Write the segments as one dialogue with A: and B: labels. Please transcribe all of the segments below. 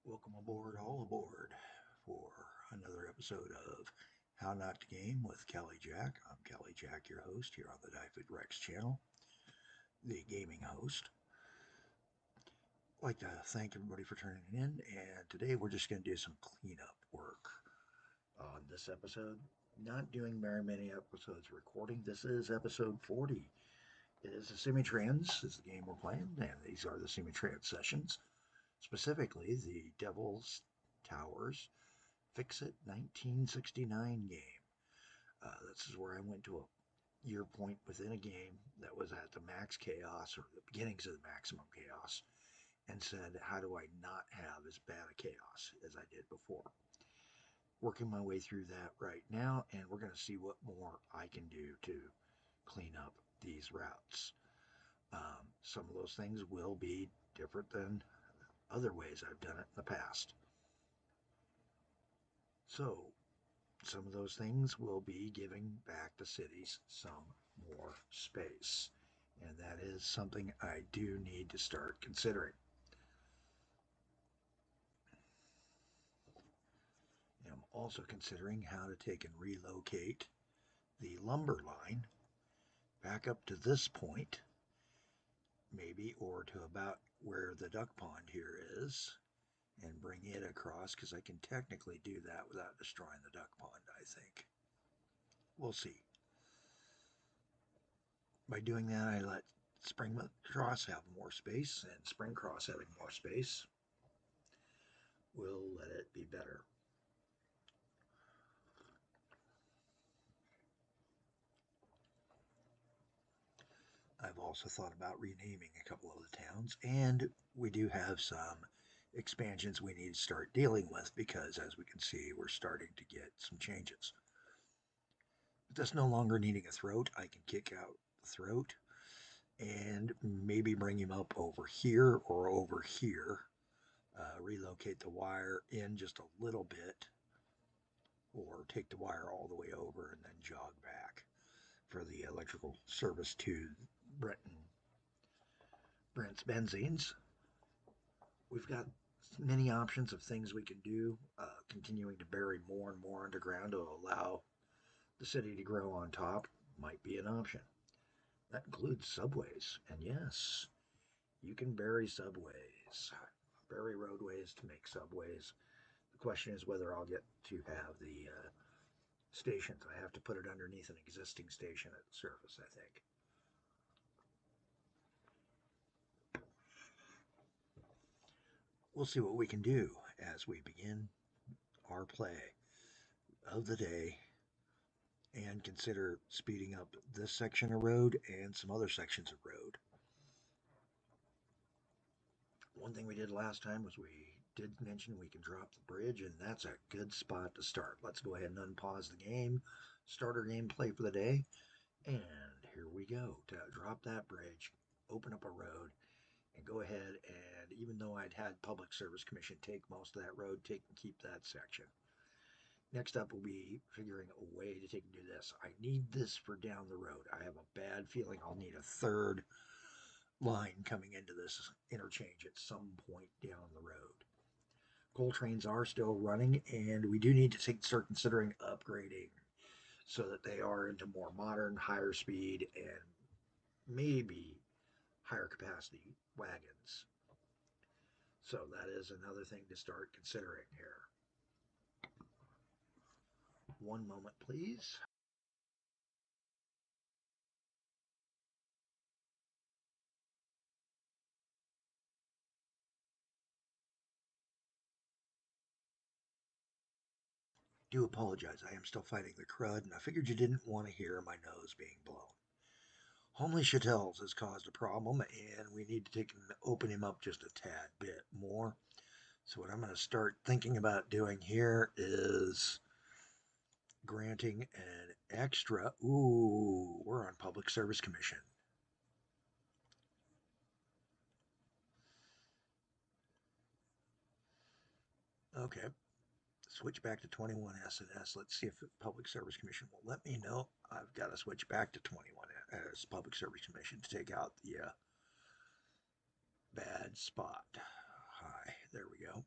A: Welcome aboard, all aboard, for another episode of How Not to Game with Kelly Jack. I'm Kelly Jack, your host here on the Diefit Rex channel, the gaming host. I'd like to thank everybody for turning in, and today we're just going to do some cleanup work on this episode. Not doing very many episodes recording. This is episode 40. It is the Semi-Trans, is the game we're playing, and these are the Semi-Trans sessions. Specifically, the Devil's Towers Fixit 1969 game. This is where I went to a year point within a game that was at the max chaos, or the beginnings of the maximum chaos, and said, how do I not have as bad a chaos as I did before? Working my way through that right now, and we're going to see what more I can do to clean up these routes. Some of those things will be different than other ways I've done it in the past. So, some of those things will be giving back to cities some more space. And that is something I do need to start considering. And I'm also considering how to take and relocate the lumber line back up to this point, maybe, or to about where the duck pond here is, and bring it across, because I can technically do that without destroying the duck pond, I think. We'll see. By doing that, I let Spring Cross have more space, and Spring Cross having more space will let it be better. I've also thought about renaming a couple of the towns, and we do have some expansions we need to start dealing with because, as we can see, we're starting to get some changes. With this no longer needing a throat, I can kick out the throat and maybe bring him up over here or over here. Relocate the wire in just a little bit, or take the wire all the way over and then jog back for the electrical service to Brent's Benzines. We've got many options of things we can do, continuing to bury more and more underground to allow the city to grow on top might be an option. That includes subways, and yes, you can bury subways, bury roadways to make subways. The question is whether I'll get to have the stations. I have to put it underneath an existing station at the surface, I think. We'll see what we can do as we begin our play of the day and consider speeding up this section of road and some other sections of road. One thing we did last time was we did mention we can drop the bridge, and that's a good spot to start. Let's go ahead and unpause the game, start our gameplay for the day, and here we go. To drop that bridge, open up a road, and go ahead and, even though I'd had Public Service Commission take most of that road, take and keep that section. Next up will be figuring a way to take and do this. I need this for down the road. I have a bad feeling I'll need a third line coming into this interchange at some point down the road. Coal trains are still running, and we do need to start considering upgrading so that they are into more modern, higher speed, and maybe higher capacity wagons. So that is another thing to start considering here. One moment, please. Do apologize. I am still fighting the crud, and I figured you didn't want to hear my nose being blown. Homely Chattels has caused a problem, and we need to take and open him up just a tad bit more. So what I'm going to start thinking about doing here is granting an extra. Ooh, we're on Public Service Commission. Okay, switch back to 21 S&S. Let's see if the Public Service Commission will let me know. I've got to switch back to 21 as Public Service Commission to take out the bad spot. Hi, there we go.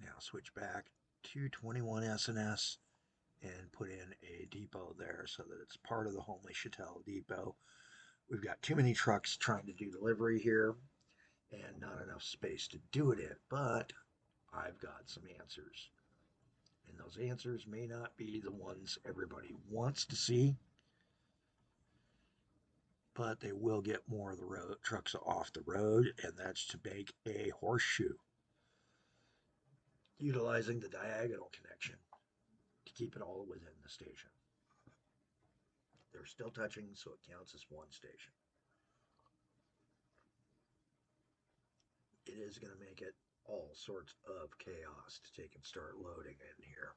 A: Now switch back to 21 SNS and put in a depot there so that it's part of the Homely Chattel depot. We've got too many trucks trying to do delivery here and not enough space to do it in, but I've got some answers. And those answers may not be the ones everybody wants to see, but they will get more of the trucks off the road, and that's to make a horseshoe, utilizing the diagonal connection to keep it all within the station. They're still touching, so it counts as one station. It is going to make it all sorts of chaos to take and start loading in here.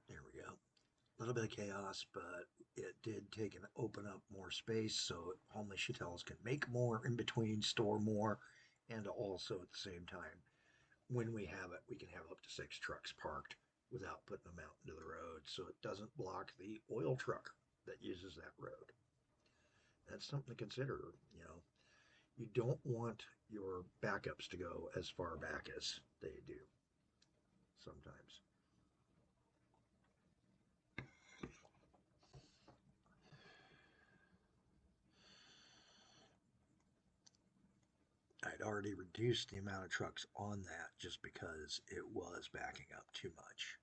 A: There we go. A little bit of chaos, but it did take and open up more space so Homely Chattels can make more in between, store more, and also at the same time, when we have it, we can have up to 6 trucks parked without putting them out into the road, so it doesn't block the oil truck that uses that road. That's something to consider. You don't want your backups to go as far back as they do sometimes. I'd already reduced the amount of trucks on that just because it was backing up too much.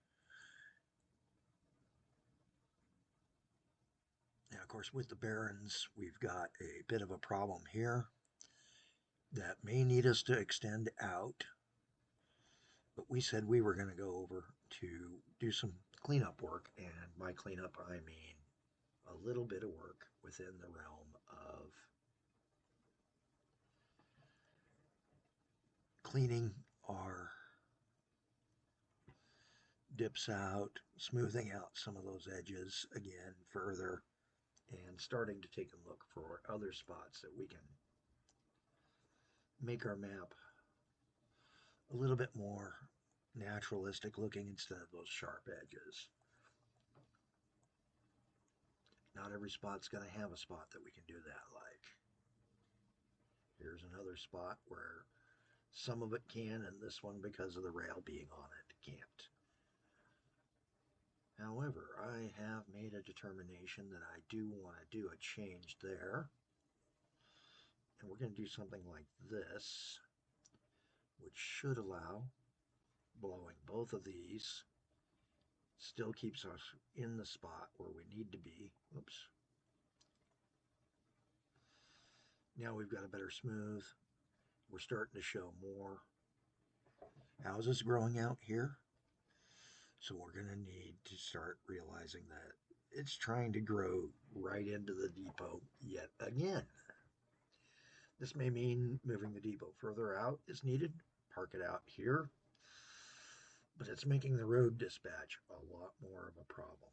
A: Now, of course, with the Barons, we've got a bit of a problem here that may need us to extend out. But we said we were going to go over to do some cleanup work, and by cleanup, I mean a little bit of work within the realm of cleaning our dips out, smoothing out some of those edges again further, and starting to take a look for other spots that we can make our map a little bit more naturalistic looking instead of those sharp edges. Not every spot's going to have a spot that we can do that like. Here's another spot where some of it can, and this one, because of the rail being on it, can't. However, I have made a determination that I do want to do a change there. And we're going to do something like this, which should allow blowing both of these. Still keeps us in the spot where we need to be. Oops. Now we've got a better smooth. We're starting to show more houses growing out here. So we're going to need to start realizing that it's trying to grow right into the depot yet again. This may mean moving the depot further out is needed, park it out here, but it's making the road dispatch a lot more of a problem.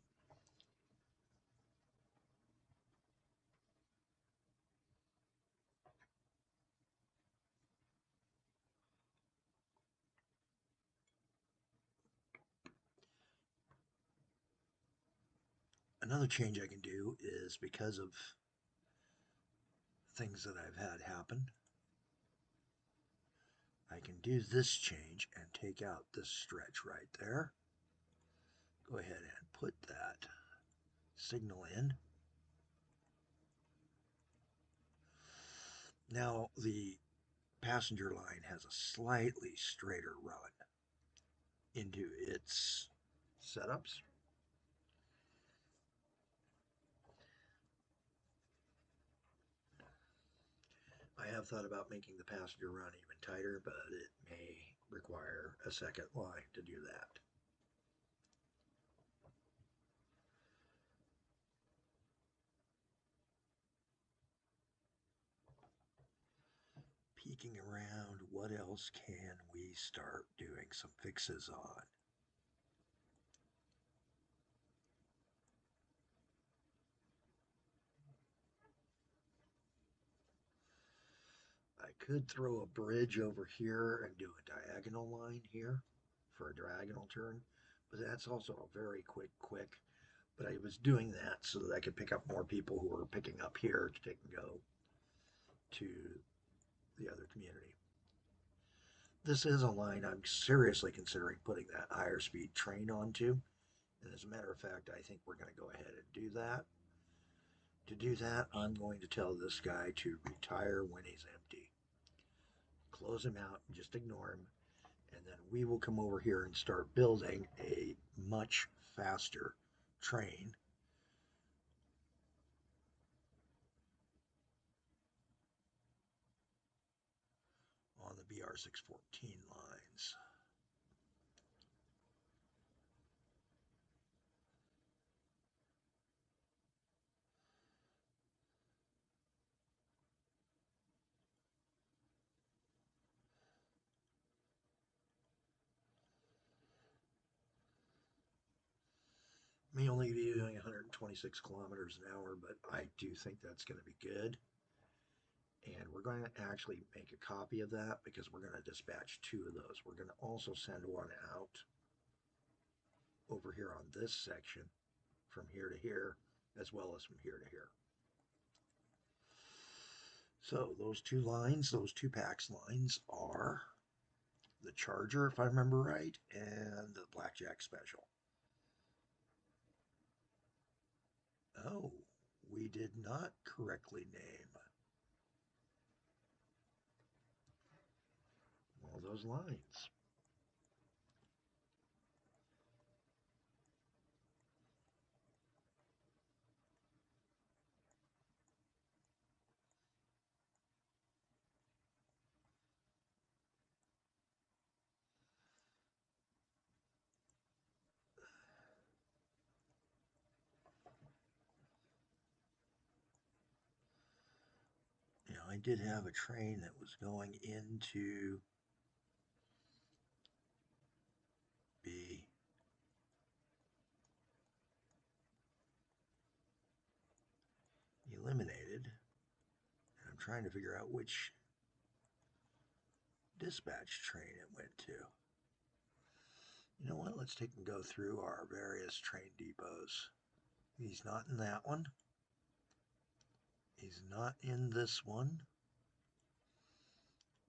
A: Another change I can do is because of things that I've had happen, I can do this change and take out this stretch right there. Go ahead and put that signal in. Now the passenger line has a slightly straighter run into its setups. I have thought about making the passenger run even tighter, but it may require a second line to do that. Peeking around, what else can we start doing some fixes on? could throw a bridge over here and do a diagonal line here for a diagonal turn, but that's also a very quick. But I was doing that so that I could pick up more people who were picking up here to take and go to the other community. This is a line I'm seriously considering putting that higher speed train onto. And as a matter of fact, I think we're going to go ahead and do that. To do that, I'm going to tell this guy to retire when he's empty. Close him out and just ignore him. And then we will come over here and start building a much faster train. On the BR614 lines. May only be doing 126 kilometers an hour, but I do think that's going to be good. And we're going to actually make a copy of that because we're going to dispatch 2 of those. We're going to also send one out over here on this section from here to here, as well as from here to here. So those 2 lines, those 2 PAX lines are the Charger, if I remember right, and the Blackjack Special. Oh, we did not correctly name all those lines. You know, I did have a train that was going into be eliminated. And I'm trying to figure out which dispatch train it went to. You know what? Let's take and go through our various train depots. He's not in that one. He's not in this one.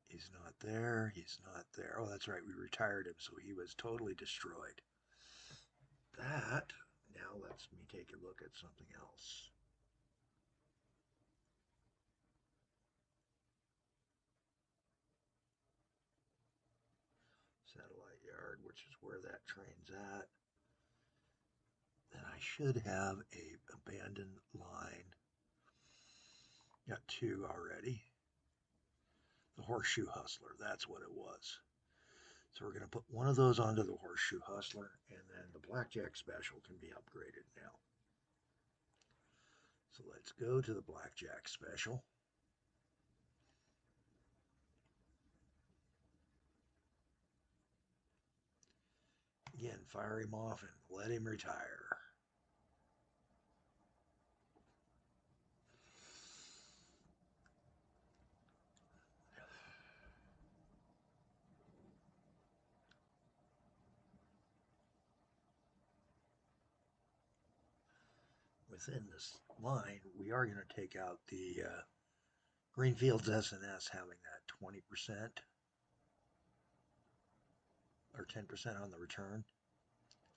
A: He's not there. He's not there. Oh, that's right. We retired him, so he was totally destroyed. That. Now let's me take a look at something else. Satellite Yard, which is where that train's at. Then I should have a abandoned line. Got 2 already. The Horseshoe Hustler, that's what it was. So we're going to put one of those onto the Horseshoe Hustler, and then the Blackjack Special can be upgraded now. So let's go to the Blackjack Special. Again, fire him off and let him retire. Within this line, we are going to take out the Greenfields S&S having that 20% or 10% on the return.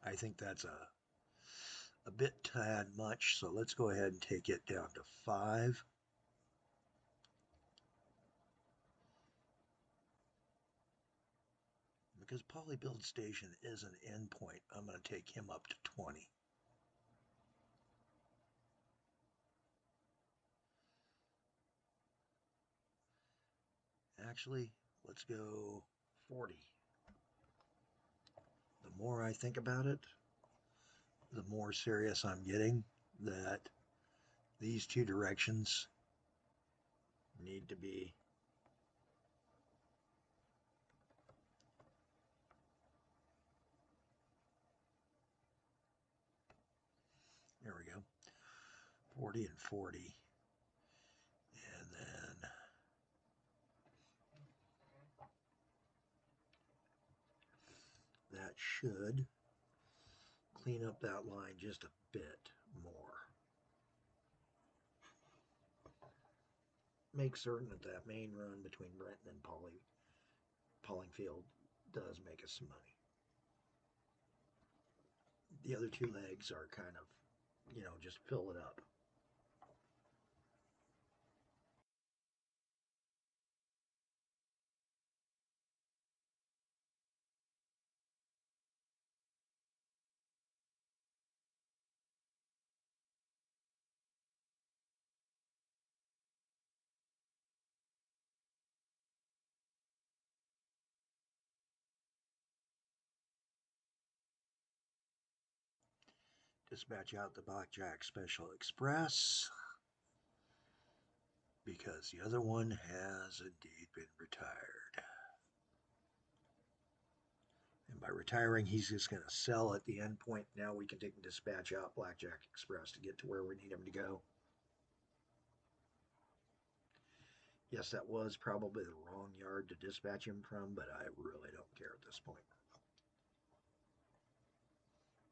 A: I think that's a bit tad much, so let's go ahead and take it down to 5. Because Polybuild Station is an endpoint, I'm going to take him up to 20. Actually, let's go 40. The more I think about it, the more serious I'm getting that these 2 directions need to be there we go, 40 and 40. And then should clean up that line just a bit more. Make certain that that main run between Brenton and Pollingfield does make us some money. The other two legs are kind of, just fill it up. Dispatch out the Blackjack Special Express because the other one has indeed been retired. And by retiring, he's just going to sell at the end point. Now we can take and dispatch out Blackjack Express to get to where we need him to go. Yes, that was probably the wrong yard to dispatch him from, but I really don't care at this point.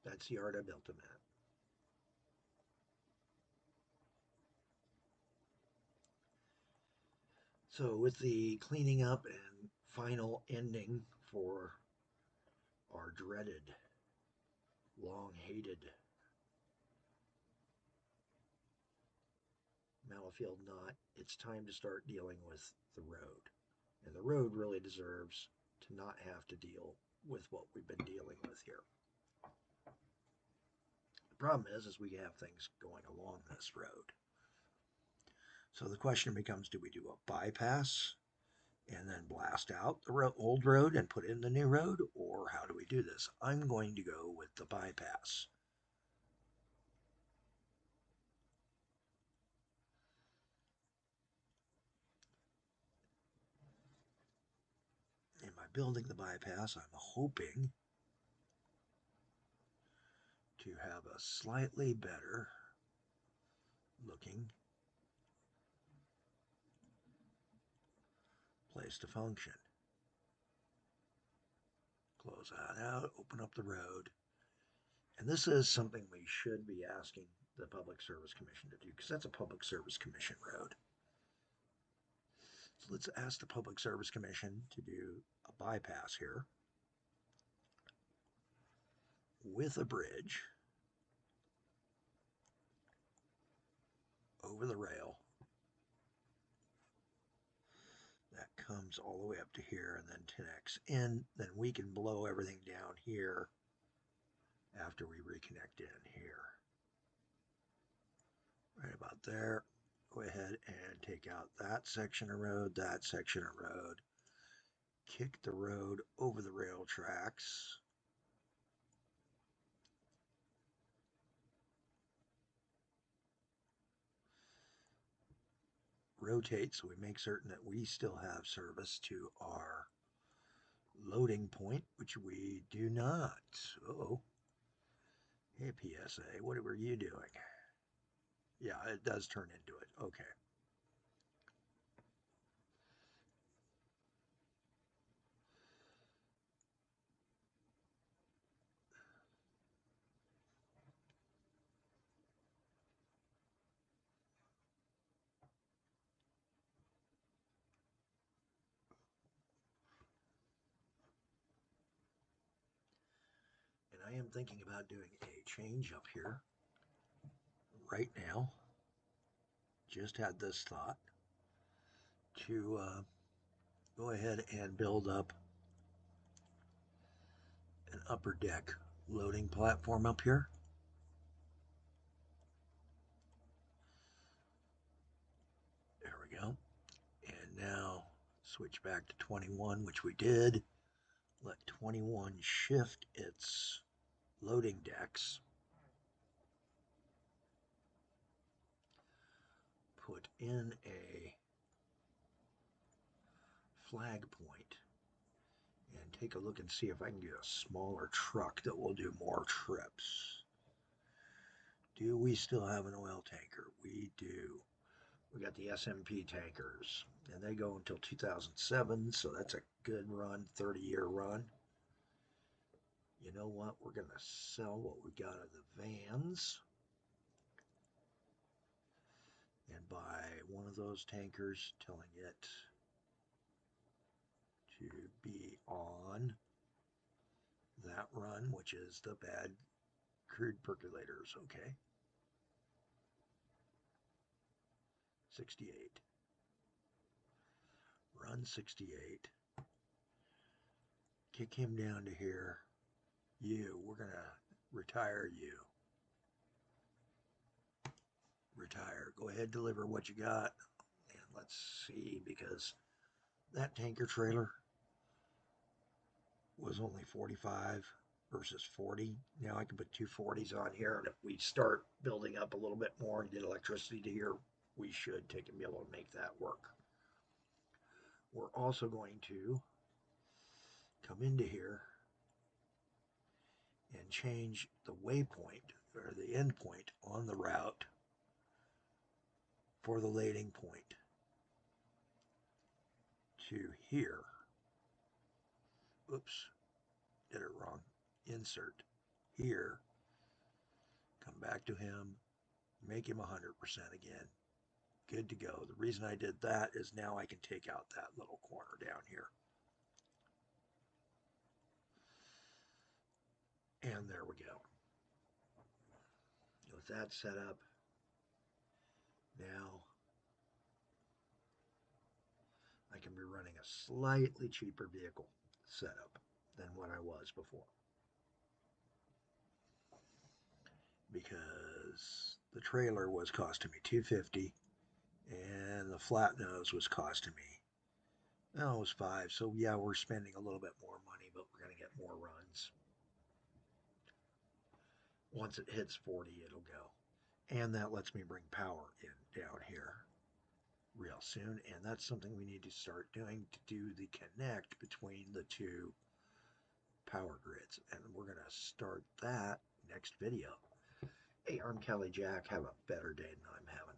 A: That's the yard I built him at. So with the cleaning up and final ending for our dreaded, long-hated Mallowfield knot, it's time to start dealing with the road. And the road really deserves to not have to deal with what we've been dealing with here. The problem is we have things going along this road. So the question becomes, do we do a bypass and then blast out the old road and put in the new road, or how do we do this? I'm going to go with the bypass. And by building the bypass, I'm hoping to have a slightly better looking place to function. Close that out, open up the road. And this is something we should be asking the Public Service Commission to do, because that's a Public Service Commission road. So let's ask the Public Service Commission to do a bypass here with a bridge over the rail that comes all the way up to here and then connects in. Then we can blow everything down here after we reconnect in here. Right about there. Go ahead and take out that section of road, kick the road over the rail tracks. Rotate so we make certain that we still have service to our loading point, which we do not. Uh-oh. Hey, PSA, what were you doing? Yeah, it does turn into it. Okay. And I am thinking about doing a change up here right now. Just had this thought to go ahead and build up an upper deck loading platform up here. There we go. And now switch back to 21, which we did. Let 21 shift its loading decks. Put in a flag point and take a look and see if I can get a smaller truck that will do more trips. Do we still have an oil tanker? We do. We got the SMP tankers, and they go until 2007, so that's a good run, 30-year run. you know what? We're going to sell what we got of the vans and buy one of those tankers, telling it to be on that run, which is the bad crude percolators. Okay. 68. Run 68. Kick him down to here. We're going to retire you. Retire. Go ahead, deliver what you got. And let's see, because that tanker trailer was only 45 versus 40. Now I can put two 40s on here, and if we start building up a little bit more and get electricity to here, we should take and be able to make that work. We're also going to come into here and change the waypoint or the end point on the route for the lading point to here. Oops, did it wrong. Insert here, come back to him, make him 100% again. Good to go. The reason I did that is now I can take out that little corner down here. And there we go. With that set up, now I can be running a slightly cheaper vehicle setup than what I was before. Because the trailer was costing me $250 and the flat nose was costing me, it was $5. So yeah, we're spending a little bit more money, but we're going to get more runs. Once it hits 40, it'll go. And that lets me bring power in down here real soon. And that's something we need to start doing to do the connect between the two power grids. And we're going to start that next video. Hey, I'm Kelly Jack. Have a better day than I'm having.